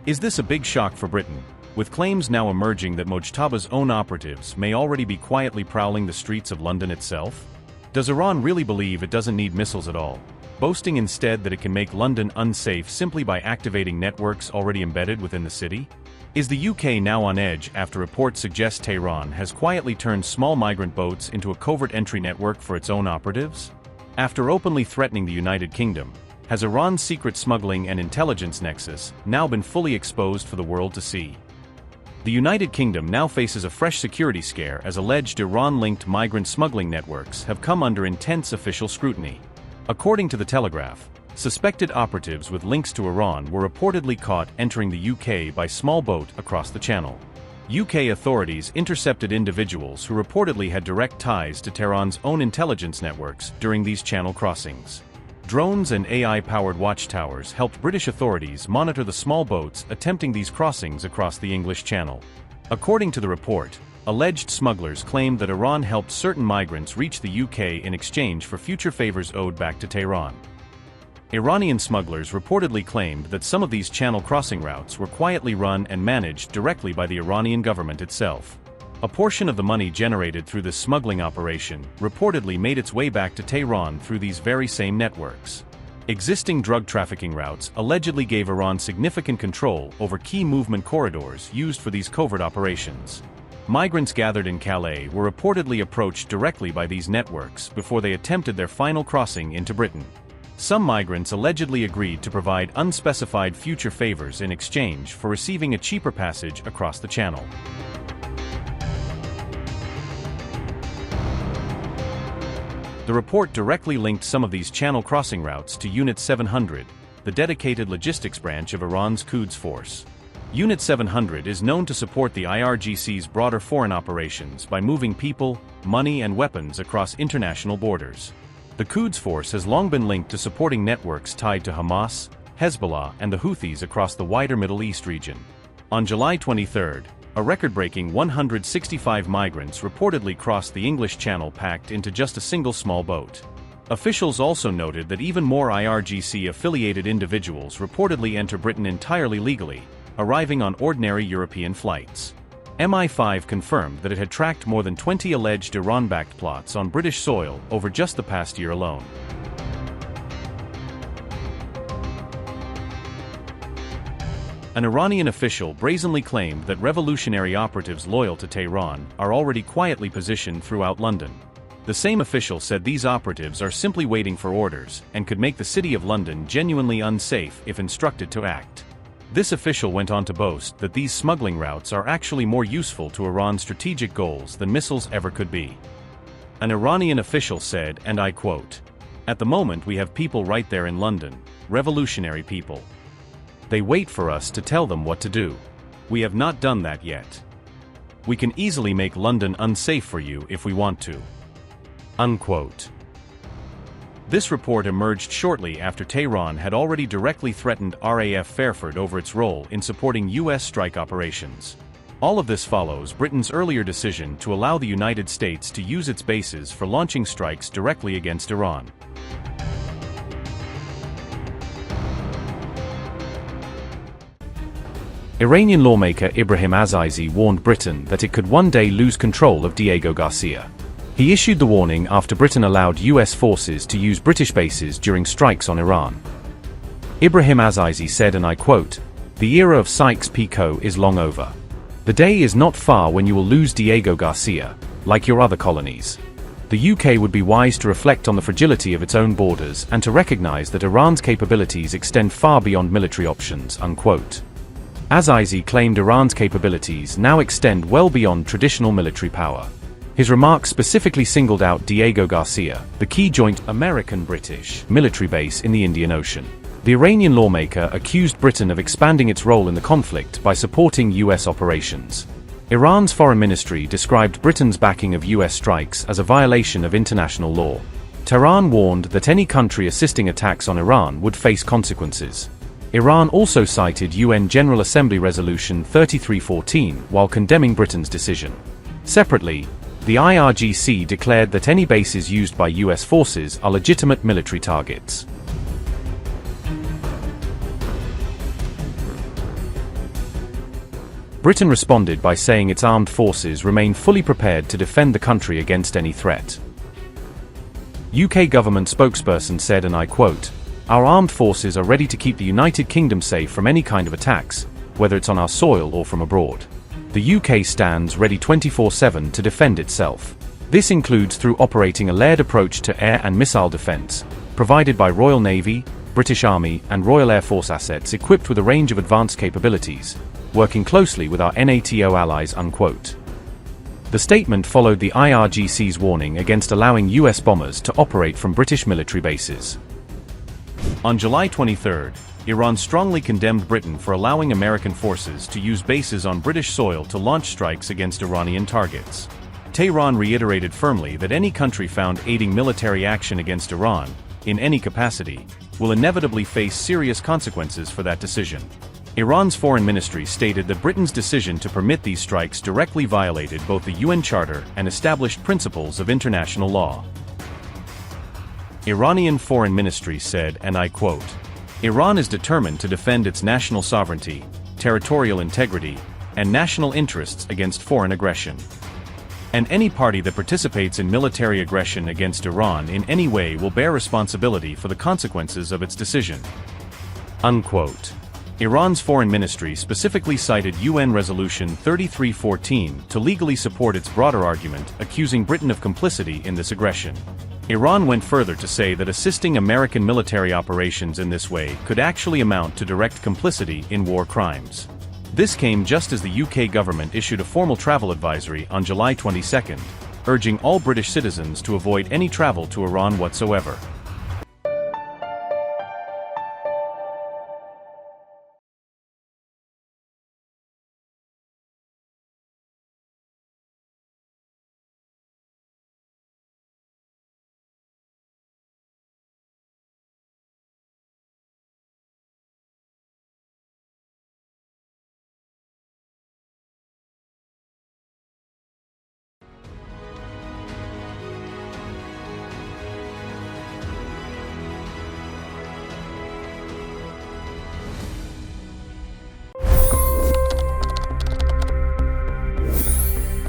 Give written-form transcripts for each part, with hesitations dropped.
Is this a big shock for Britain, with claims now emerging that Mojtaba's own operatives may already be quietly prowling the streets of London itself? Does Iran really believe it doesn't need missiles at all, boasting instead that it can make London unsafe simply by activating networks already embedded within the city? Is the UK now on edge after reports suggest Tehran has quietly turned small migrant boats into a covert entry network for its own operatives? After openly threatening the United Kingdom, has Iran's secret smuggling and intelligence nexus now been fully exposed for the world to see? The United Kingdom now faces a fresh security scare as alleged Iran-linked migrant smuggling networks have come under intense official scrutiny. According to the Telegraph, suspected operatives with links to Iran were reportedly caught entering the UK by small boat across the Channel. UK authorities intercepted individuals who reportedly had direct ties to Tehran's own intelligence networks during these channel crossings. Drones and AI-powered watchtowers helped British authorities monitor the small boats attempting these crossings across the English Channel. According to the report, alleged smugglers claimed that Iran helped certain migrants reach the UK in exchange for future favors owed back to Tehran. Iranian smugglers reportedly claimed that some of these channel crossing routes were quietly run and managed directly by the Iranian government itself. A portion of the money generated through this smuggling operation reportedly made its way back to Tehran through these very same networks. Existing drug trafficking routes allegedly gave Iran significant control over key movement corridors used for these covert operations. Migrants gathered in Calais were reportedly approached directly by these networks before they attempted their final crossing into Britain. Some migrants allegedly agreed to provide unspecified future favors in exchange for receiving a cheaper passage across the Channel. The report directly linked some of these channel crossing routes to Unit 700, the dedicated logistics branch of Iran's Quds Force. Unit 700 is known to support the IRGC's broader foreign operations by moving people, money and weapons across international borders. The Quds Force has long been linked to supporting networks tied to Hamas, Hezbollah and the Houthis across the wider Middle East region. On July 23, a record-breaking 165 migrants reportedly crossed the English Channel packed into just a single small boat. Officials also noted that even more IRGC-affiliated individuals reportedly enter Britain entirely legally, arriving on ordinary European flights. MI5 confirmed that it had tracked more than 20 alleged Iran-backed plots on British soil over just the past year alone. An Iranian official brazenly claimed that revolutionary operatives loyal to Tehran are already quietly positioned throughout London. The same official said these operatives are simply waiting for orders and could make the City of London genuinely unsafe if instructed to act. This official went on to boast that these smuggling routes are actually more useful to Iran's strategic goals than missiles ever could be. An Iranian official said, and I quote, "At the moment we have people right there in London, revolutionary people. They wait for us to tell them what to do. We have not done that yet. We can easily make London unsafe for you if we want to." Unquote. This report emerged shortly after Tehran had already directly threatened RAF Fairford over its role in supporting US strike operations. All of this follows Britain's earlier decision to allow the United States to use its bases for launching strikes directly against Iran. Iranian lawmaker Ibrahim Azizi warned Britain that it could one day lose control of Diego Garcia. He issued the warning after Britain allowed US forces to use British bases during strikes on Iran. Ibrahim Azizi said, and I quote, "The era of Sykes-Picot is long over. The day is not far when you will lose Diego Garcia, like your other colonies. The UK would be wise to reflect on the fragility of its own borders and to recognize that Iran's capabilities extend far beyond military options." Unquote. Azizi claimed Iran's capabilities now extend well beyond traditional military power. His remarks specifically singled out Diego Garcia, the key joint American-British military base in the Indian Ocean. The Iranian lawmaker accused Britain of expanding its role in the conflict by supporting US operations. Iran's foreign ministry described Britain's backing of US strikes as a violation of international law. Tehran warned that any country assisting attacks on Iran would face consequences. Iran also cited UN General Assembly Resolution 3314 while condemning Britain's decision. Separately, the IRGC declared that any bases used by US forces are legitimate military targets. Britain responded by saying its armed forces remain fully prepared to defend the country against any threat. UK government spokesperson said, and I quote, "Our armed forces are ready to keep the United Kingdom safe from any kind of attacks, whether it's on our soil or from abroad. The UK stands ready 24/7 to defend itself. This includes through operating a layered approach to air and missile defence, provided by Royal Navy, British Army and Royal Air Force assets equipped with a range of advanced capabilities, working closely with our NATO allies," unquote. The statement followed the IRGC's warning against allowing US bombers to operate from British military bases. On July 23, Iran strongly condemned Britain for allowing American forces to use bases on British soil to launch strikes against Iranian targets. Tehran reiterated firmly that any country found aiding military action against Iran, in any capacity, will inevitably face serious consequences for that decision. Iran's foreign ministry stated that Britain's decision to permit these strikes directly violated both the UN Charter and established principles of international law. Iranian Foreign Ministry said, and I quote, "Iran is determined to defend its national sovereignty, territorial integrity, and national interests against foreign aggression. And any party that participates in military aggression against Iran in any way will bear responsibility for the consequences of its decision." Unquote. Iran's foreign ministry specifically cited UN Resolution 3314 to legally support its broader argument, accusing Britain of complicity in this aggression. Iran went further to say that assisting American military operations in this way could actually amount to direct complicity in war crimes. This came just as the UK government issued a formal travel advisory on July 22, urging all British citizens to avoid any travel to Iran whatsoever.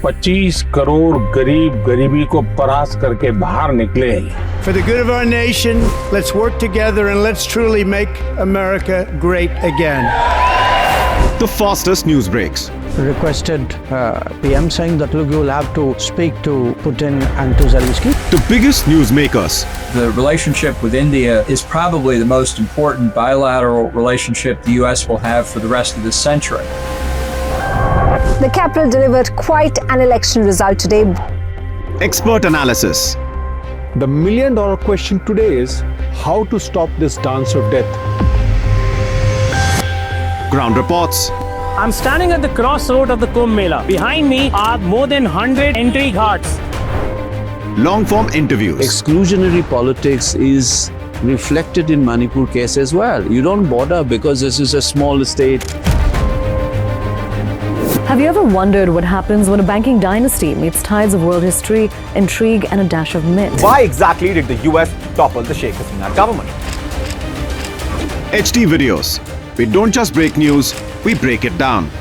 $25 crore गरीब गरीबी को परास्त करके बाहर निकले। For the good of our nation, let's work together and let's truly make America great again. The fastest news breaks. Requested PM saying that look, you'll have to speak to Putin and to Zelensky. The biggest news makers. The relationship with India is probably the most important bilateral relationship the US will have for the rest of this century. The capital delivered quite an election result today. Expert analysis. The million-dollar question today is how to stop this dance of death. Ground reports. I'm standing at the crossroad of the Kumbh Mela. Behind me are more than 100 entry ghats. Long-form interviews. Exclusionary politics is reflected in Manipur case as well. You don't bother because this is a small state. Have you ever wondered what happens when a banking dynasty meets tides of world history, intrigue, and a dash of myth? Why exactly did the US topple the Sheikh Hasina government? HD videos. We don't just break news, we break it down.